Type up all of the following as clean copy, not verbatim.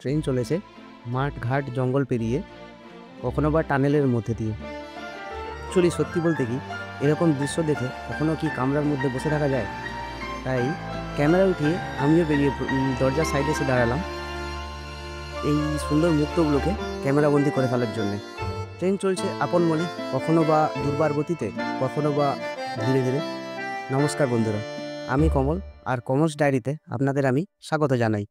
Train চলেছে মাঠ ঘাট জঙ্গল পেরিয়ে, কখনো বা টানেলের মধ্যে দিয়ে। অ্যাকচুয়ালি সত্যি বলতে কি, এরকম দৃশ্য দেখে কখনো কি কামরার মধ্যে বসে থাকা যায়? তাই ক্যামেরা উঠিয়ে আমিও বেরিয়ে দরজার সাইডে এসে দাঁড়ালাম এই সুন্দর মুহূর্তগুলোকে ক্যামেরাবন্দি করে ফেলার জন্যে। ট্রেন চলছে আপন মনে, কখনো বা দুর্বার গতিতে, কখনো বা ধীরে ধীরে। নমস্কার বন্ধুরা, আমি কমল, আর কমলস ডায়েরিতে আপনাদের আমি স্বাগত জানাই।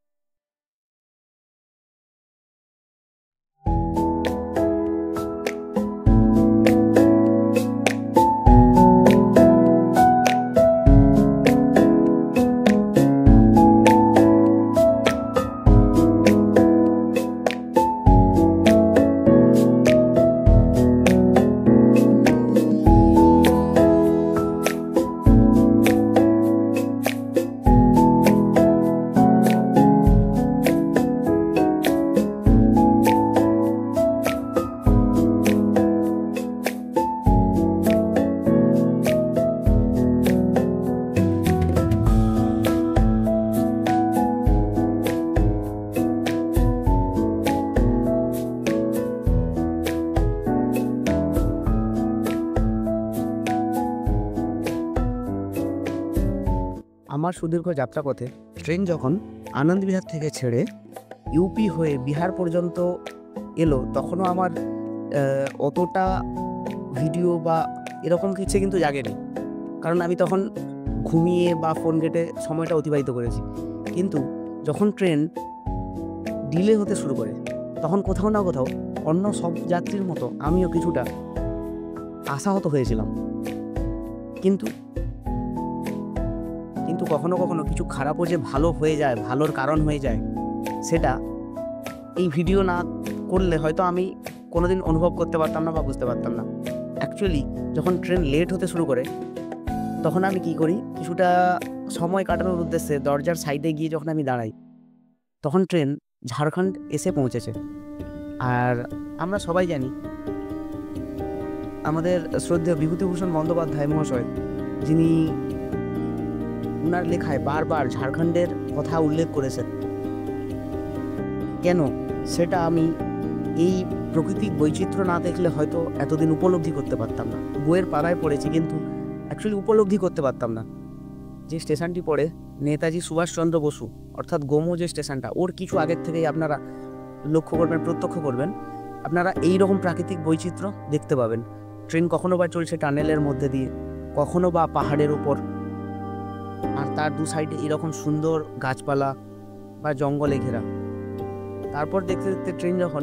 আমার সুদীর্ঘ যাত্রাপথে ট্রেন যখন আনন্দ বিহার থেকে ছেড়ে ইউপি হয়ে বিহার পর্যন্ত এলো, তখনও আমার অতটা ভিডিও বা এরকম কিছু কিন্তু জাগেনি, কারণ আমি তখন ঘুমিয়ে বা ফোন ঘেঁটে সময়টা অতিবাহিত করেছি। কিন্তু যখন ট্রেন ডিলে হতে শুরু করে, তখন কোথাও না কোথাও অন্য সব যাত্রীর মতো আমিও কিছুটা আশাহত হয়েছিলাম। কিন্তু কখনো কখনো কিছু খারাপও যে ভালো হয়ে যায়, ভালোর কারণ হয়ে যায়, সেটা এই ভিডিও না করলে হয়তো আমি কোনোদিন অনুভব করতে পারতাম না বা বুঝতে পারতাম না। অ্যাকচুয়ালি যখন ট্রেন লেট হতে শুরু করে, তখন আমি কি করি, কিছুটা সময় কাটানোর উদ্দেশ্যে দরজার সাইডে গিয়ে যখন আমি দাঁড়াই, তখন ট্রেন ঝাড়খণ্ড এসে পৌঁছেছে। আর আমরা সবাই জানি, আমাদের শ্রদ্ধেয় বিভূতিভূষণ বন্দ্যোপাধ্যায় মহাশয়, যিনি ওনার লেখায় বারবার ঝাড়খণ্ডের কথা উল্লেখ করেছেন। কেন সেটা আমি এই প্রাকৃতিক বৈচিত্র্য না দেখলে হয়তো এতদিন উপলব্ধি করতে পারতাম না। বইয়ের পাড়ায় পড়েছি, কিন্তু অ্যাকচুয়ালি উপলব্ধি করতে পারতাম না। যে স্টেশনটি পড়ে নেতাজি সুভাষচন্দ্র বসু, অর্থাৎ গোমো যে স্টেশনটা, ওর কিছু আগের থেকেই আপনারা লক্ষ্য করবেন, প্রত্যক্ষ করবেন, আপনারা এই রকম প্রাকৃতিক বৈচিত্র্য দেখতে পাবেন। ট্রেন কখনো বা চলছে টানেলের মধ্যে দিয়ে, কখনো বা পাহাড়ের উপর, আর তার দু সাইডে এরকম সুন্দর গাছপালা বা জঙ্গলে ঘেরা। তারপর দেখতে দেখতে ট্রেন যখন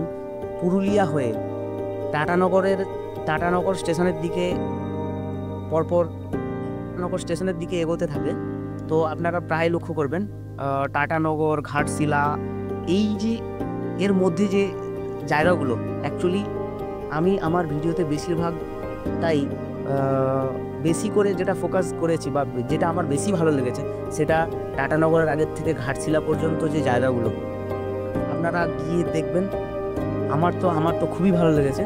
পুরুলিয়া হয়ে টাটানগর স্টেশনের দিকে স্টেশনের দিকে এগোতে থাকে, তো আপনারা প্রায় লক্ষ্য করবেন টাটানগর, ঘাটশিলা, এই যে এর মধ্যে যে জায়গাগুলো, অ্যাকচুয়ালি আমি আমার ভিডিওতে বেশিরভাগটাই বেশি করে যেটা ফোকাস করেছি বা যেটা আমার বেশি ভালো লেগেছে, সেটা টাটানগরের আগের থেকে ঘাটশিলা পর্যন্ত যে জায়গাগুলো আপনারা গিয়ে দেখবেন। আমার তো খুবই ভালো লেগেছে।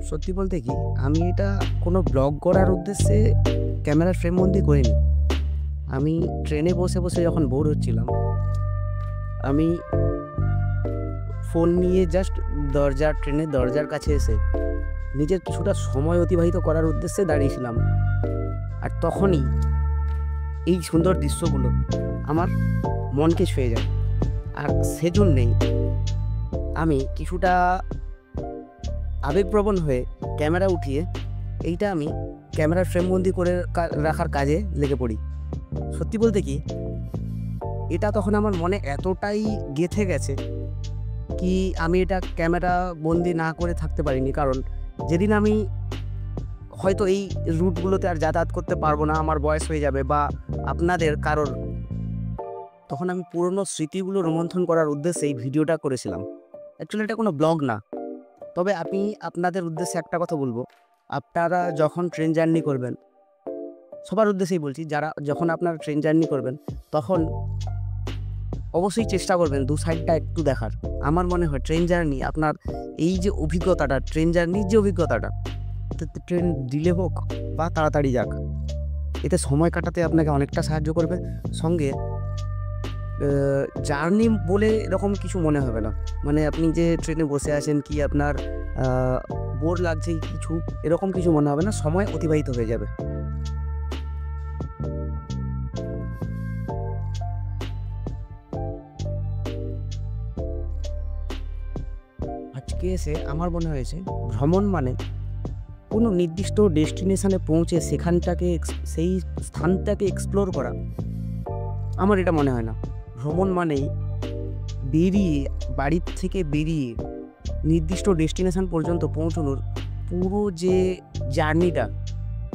সত্যি বলতে কি, আমি এটা কোনো ব্লগ করার উদ্দেশ্যে ক্যামেরার ফ্রেমবন্দি করিনি। আমি ট্রেনে বসে বসে যখন বোর হচ্ছিলাম, আমি ফোন নিয়ে জাস্ট ট্রেনের দরজার কাছে এসে নিজের কিছুটা সময় অতিবাহিত করার উদ্দেশ্যে দাঁড়িয়েছিলাম। আর তখনই এই সুন্দর দৃশ্যগুলো আমার মনকে ছুঁয়ে যায়। আর সেজন্যেই আমি কিছুটা আবেগপ্রবণ হয়ে ক্যামেরা উঠিয়ে এইটা আমি ক্যামেরার ফ্রেমবন্দি করে রাখার কাজে লেগে পড়ি। সত্যি বলতে কি, এটা তখন আমার মনে এতটাই গেঁথে গেছে কি আমি এটা ক্যামেরা বন্দি না করে থাকতে পারিনি। কারণ যেদিন আমি হয়তো এই রুটগুলোতে আর যাতায়াত করতে পারবো না, আমার বয়স হয়ে যাবে বা আপনাদের কারোর, তখন আমি পুরনো স্মৃতিগুলো রোমন্থন করার উদ্দেশ্যে এই ভিডিওটা করেছিলাম। অ্যাকচুয়ালি এটা কোনো ব্লগ না, তবে আমি আপনাদের উদ্দেশ্যে একটা কথা বলবো। আপনারা যখন ট্রেন জার্নি করবেন, সবার উদ্দেশ্যেই বলছি, যখন আপনারা ট্রেন জার্নি করবেন তখন অবশ্যই চেষ্টা করবেন দু সাইডটা একটু দেখার। আমার মনে হয় ট্রেন জার্নি আপনার এই যে অভিজ্ঞতাটা, ট্রেন জার্নির যে অভিজ্ঞতাটা, ট্রেন ডিলে হোক বা তাড়াতাড়ি যাক, এতে সময় কাটাতে আপনাকে অনেকটা সাহায্য করবে। সঙ্গে জার্নি বলে এরকম কিছু মনে হবে না, মানে আপনি যে ট্রেনে বসে আছেন কি আপনার বোর লাগছে কিছু, এরকম কিছু মনে হবে না, সময় অতিবাহিত হয়ে যাবে। আজকে এসে আমার মনে হয়েছে ভ্রমণ মানে কোনো নির্দিষ্ট ডেস্টিনেশনে পৌঁছে সেই স্থানটাকে এক্সপ্লোর করা। আমার এটা মনে হয় না। ভ্রমণ মানেই বাড়ির থেকে বেরিয়ে নির্দিষ্ট ডেস্টিনেশন পর্যন্ত পৌঁছানোর পুরো যে জার্নিটা,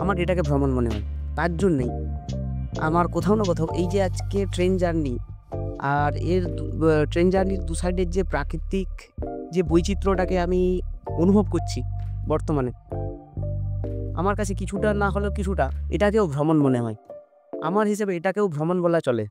আমার এটাকে ভ্রমণ মনে হয়। তার জন্যেই আমার কোথাও না কোথাও এই যে আজকে ট্রেন জার্নি আর ট্রেন জার্নির দু সাইডের যে প্রাকৃতিক যে বৈচিত্র্যটাকে আমি অনুভব করছি বর্তমানে, আমার কাছে কিছুটা না হলেও কিছুটা এটাকেও ভ্রমণ মনে হয়। আমার হিসেবে এটাকেও ভ্রমণ বলা চলে।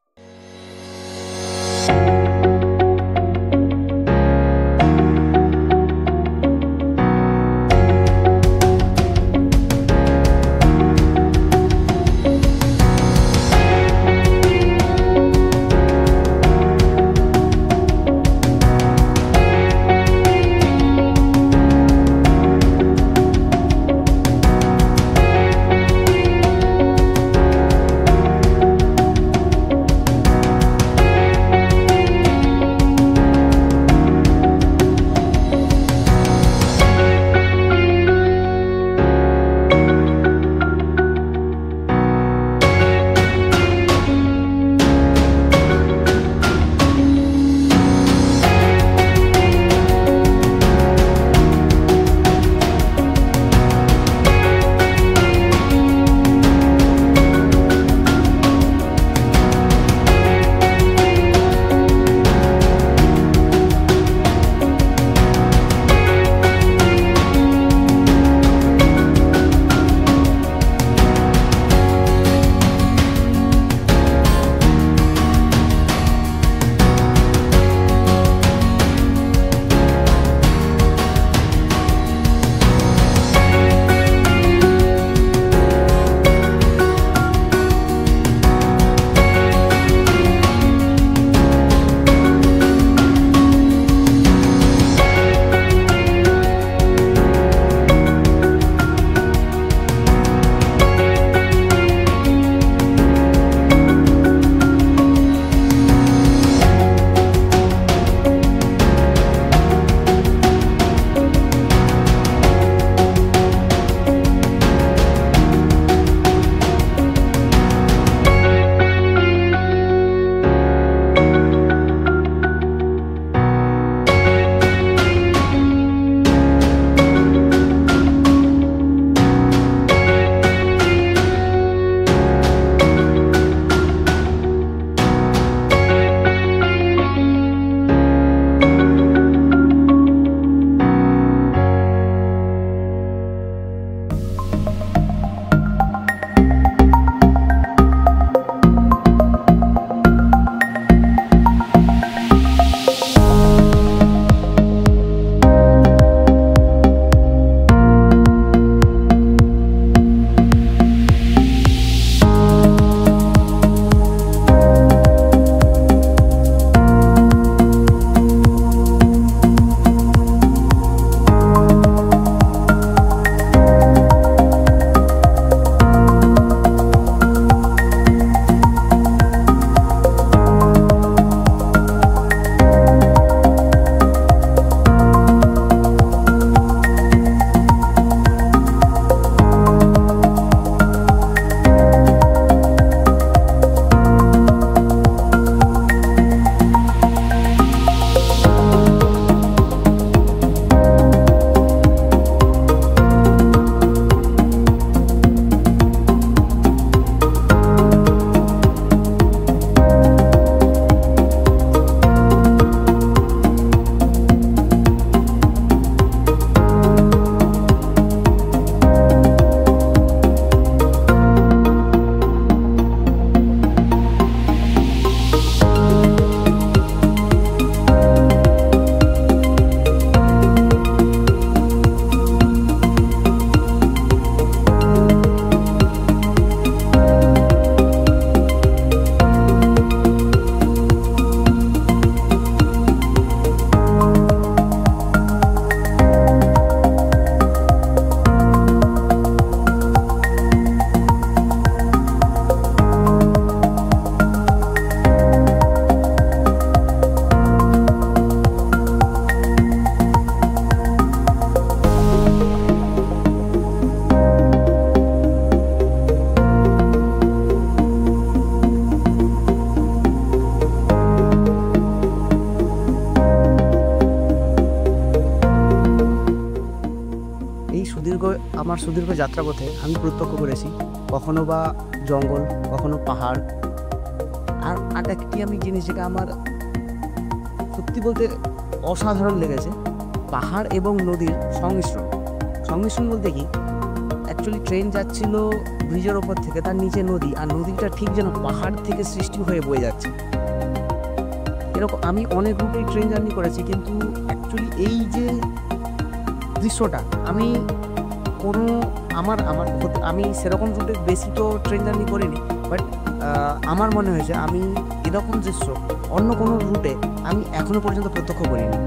আমার সুদীর্ঘ যাত্রাপথে আমি প্রত্যক্ষ করেছি কখনো বা জঙ্গল, কখনো পাহাড়, আর একটি আমি জিনিস যেটা আমার সত্যি বলতে অসাধারণ লেগেছে, পাহাড় এবং নদীর সংমিশ্রণ বলতে কি, অ্যাকচুয়ালি ট্রেন যাচ্ছিল ব্রিজের ওপর থেকে, তার নিচে নদী, আর নদীটা ঠিক যেন পাহাড় থেকে সৃষ্টি হয়ে বয়ে যাচ্ছে। এরকম আমি অনেক রুটেই ট্রেন জার্নি করেছি, কিন্তু অ্যাকচুয়ালি এই যে দৃশ্যটা আমি কোনো আমি সেরকম রুটে বেশি তো ট্রেন জার্নি করিনি, বাট আমার মনে হয়েছে আমি এরকম দৃশ্য অন্য কোনো রুটে আমি এখনো পর্যন্ত প্রত্যক্ষ করিনি।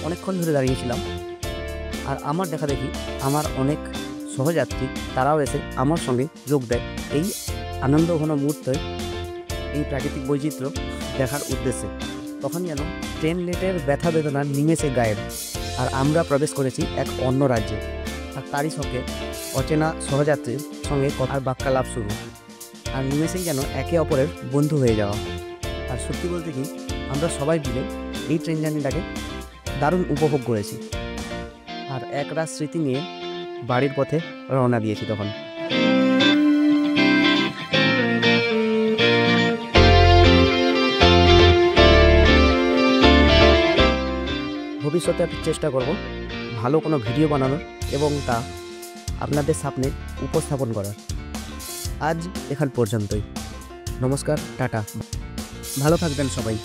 অনেকক্ষণ ধরে দাঁড়িয়েছিলাম, আর আমার দেখা দেখি আমার অনেক সহযাত্রী তারাও এসে আমার সঙ্গে যোগ দেয় এই আনন্দঘন মুহূর্তে, এই প্রাকৃতিক বৈচিত্র্য দেখার উদ্দেশ্যে। তখন যেন ট্রেন লেটের ব্যথা বেদনা নিমেষে গায়েব, আর আমরা প্রবেশ করেছি এক অন্য রাজ্যে। আর তারই সঙ্গে অচেনা সহযাত্রীর সঙ্গে কথার বাক্যালাপ শুরু, আর নিমেষেই যেন একে অপরের বন্ধু হয়ে যাওয়া। আর সত্যি বলতে কি, আমরা সবাই মিলে এই ট্রেন জার্নিটাকে দারুণ উপভোগ করেছি, আর এক রাত স্মৃতি নিয়ে বাড়ির পথে রওনা দিয়েছি। তখন ভবিষ্যতে আমি চেষ্টা করব ভালো কোনো ভিডিও বানানোর এবং তা আপনাদের সামনে উপস্থাপন করার। আজ এখান পর্যন্তই। নমস্কার, টাটা, ভালো থাকবেন সবাই।